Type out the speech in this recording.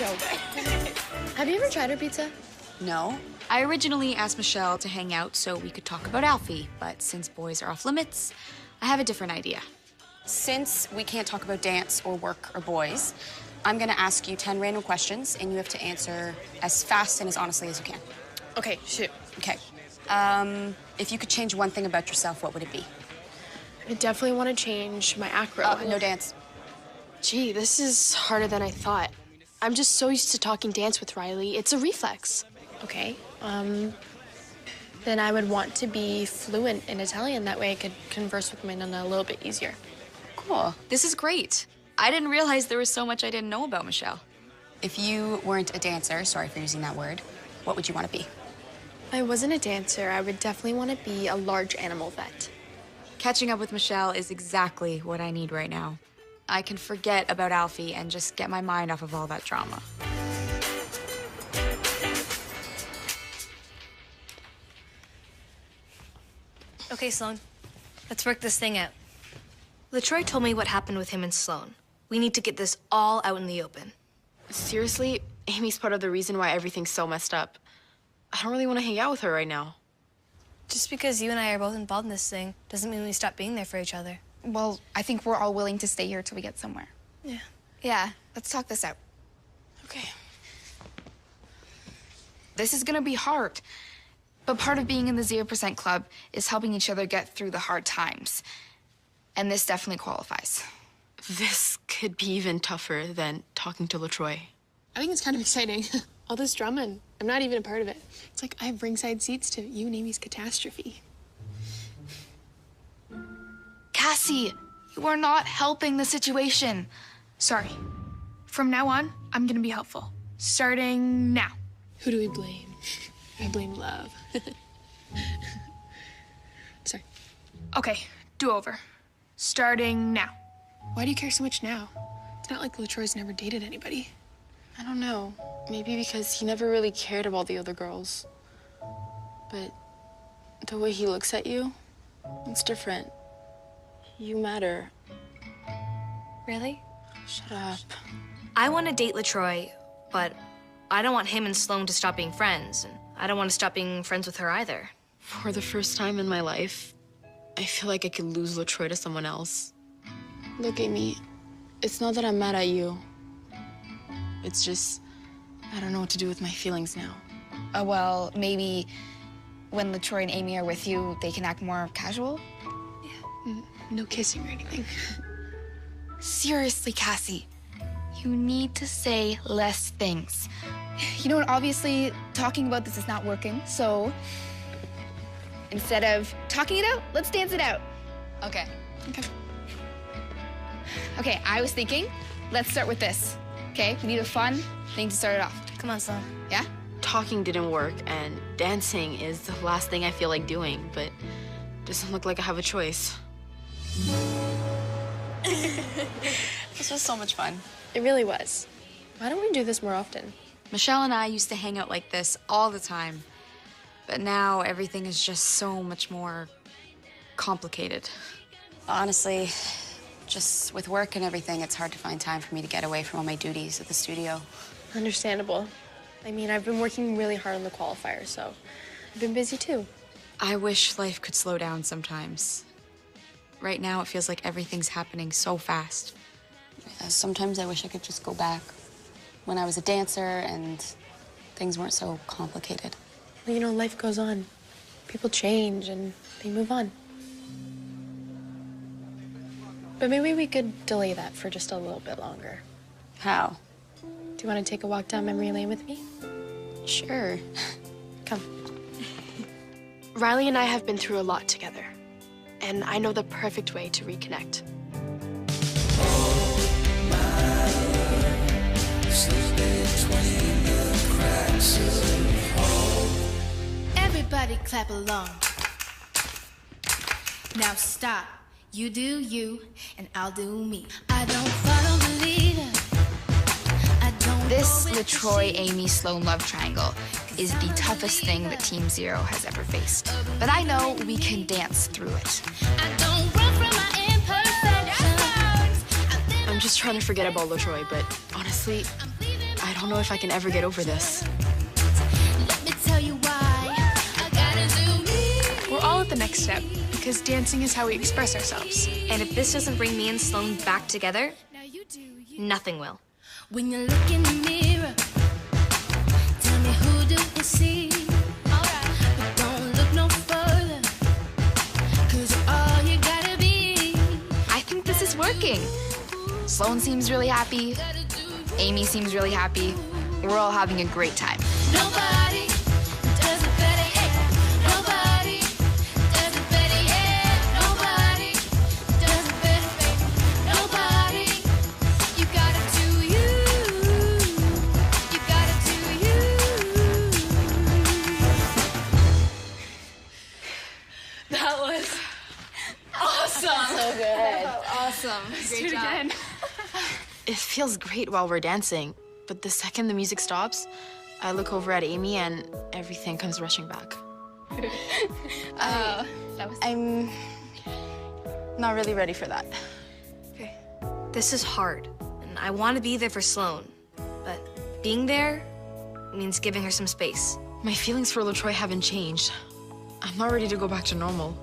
so good. Have you ever tried her pizza? No. I originally asked Michelle to hang out so we could talk about Alfie, but since boys are off limits, I have a different idea. Since we can't talk about dance or work or boys, I'm gonna ask you 10 random questions, and you have to answer as fast and as honestly as you can. Okay, shoot. Okay. If you could change one thing about yourself, what would it be? I definitely want to change my acro. No dance. Gee, this is harder than I thought. I'm just so used to talking dance with Riley. It's a reflex. Okay, then I would want to be fluent in Italian. That way I could converse with men a little bit easier. Cool. This is great. I didn't realize there was so much I didn't know about Michelle. If you weren't a dancer, sorry for using that word, what would you want to be? If I wasn't a dancer, I would definitely want to be a large animal vet. Catching up with Michelle is exactly what I need right now. I can forget about Alfie and just get my mind off of all that drama. Okay, Sloan, let's work this thing out. LaTroy told me what happened with him and Sloan. We need to get this all out in the open. Seriously, Amy's part of the reason why everything's so messed up. I don't really want to hang out with her right now. Just because you and I are both involved in this thing doesn't mean we stop being there for each other. Well, I think we're all willing to stay here till we get somewhere. Yeah. Yeah, let's talk this out. Okay. This is gonna be hard. But part of being in the 0% Club is helping each other get through the hard times. And this definitely qualifies. This could be even tougher than talking to LaTroy. I think it's kind of exciting. All this drama, and I'm not even a part of it. It's like I have ringside seats to you and Amy's catastrophe. Cassie, you are not helping the situation. Sorry. From now on, I'm gonna be helpful. Starting now. Who do we blame? I blame love. Sorry. Okay, do over. Starting now. Why do you care so much now? It's not like LaTroy's never dated anybody. I don't know. Maybe because he never really cared about the other girls. But the way he looks at you, it's different. You matter. Really? Shut up. I want to date LaTroy, but I don't want him and Sloan to stop being friends, and I don't want to stop being friends with her either. For the first time in my life, I feel like I could lose LaTroy to someone else. Look, Amy, it's not that I'm mad at you. It's just, I don't know what to do with my feelings now. Well, maybe when LaTroy and Amy are with you, they can act more casual? No kissing or anything. Seriously, Cassie, you need to say less things. You know what, obviously, talking about this is not working, so instead of talking it out, let's dance it out. Okay. Okay, I was thinking, let's start with this. Okay, we need a fun thing to start it off. Come on, Sloan. Yeah? Talking didn't work, and dancing is the last thing I feel like doing, but it doesn't look like I have a choice. This was so much fun. It really was. Why don't we do this more often? Michelle and I used to hang out like this all the time. But now everything is just so much more complicated. Honestly, just with work and everything, it's hard to find time for me to get away from all my duties at the studio. Understandable. I mean, I've been working really hard on the qualifier, so I've been busy too. I wish life could slow down sometimes. Right now, it feels like everything's happening so fast. Sometimes I wish I could just go back when I was a dancer and things weren't so complicated. Well, you know, life goes on. People change and they move on. But maybe we could delay that for just a little bit longer. How? Do you want to take a walk down memory lane with me? Sure. Come. Riley and I have been through a lot together, and I know the perfect way to reconnect. Everybody clap along. Now stop. You do you, and I'll do me. I don't follow the leader. I don't. This LaTroy, Amy, Sloan love triangle is the toughest thing that Team Zero has ever faced. But I know we can dance through it. I don't run from my imperfections. I'm just trying to forget about LaTroy, but honestly, I don't know if I can ever get over this. Let me tell you why. I gotta do me. We're all at the next step, because dancing is how we express ourselves. And if this doesn't bring me and Sloan back together, Now you do you. nothing will. When you look in the mirror, tell me who do you see? But don't look no further, 'cause you're all you gotta be. I think this is working. Sloan seems really happy. Amy seems really happy. We're all having a great time. Nobody does it better, yeah. Nobody does it better, yeah. Nobody does it better, baby. Nobody. You gotta do you. You gotta do you. That was awesome. So good. Awesome. Great job. It feels great while we're dancing, but the second the music stops, I look over at Amy and everything comes rushing back. I'm not really ready for that. This is hard, and I want to be there for Sloan. But being there means giving her some space. My feelings for LaTroy haven't changed. I'm not ready to go back to normal.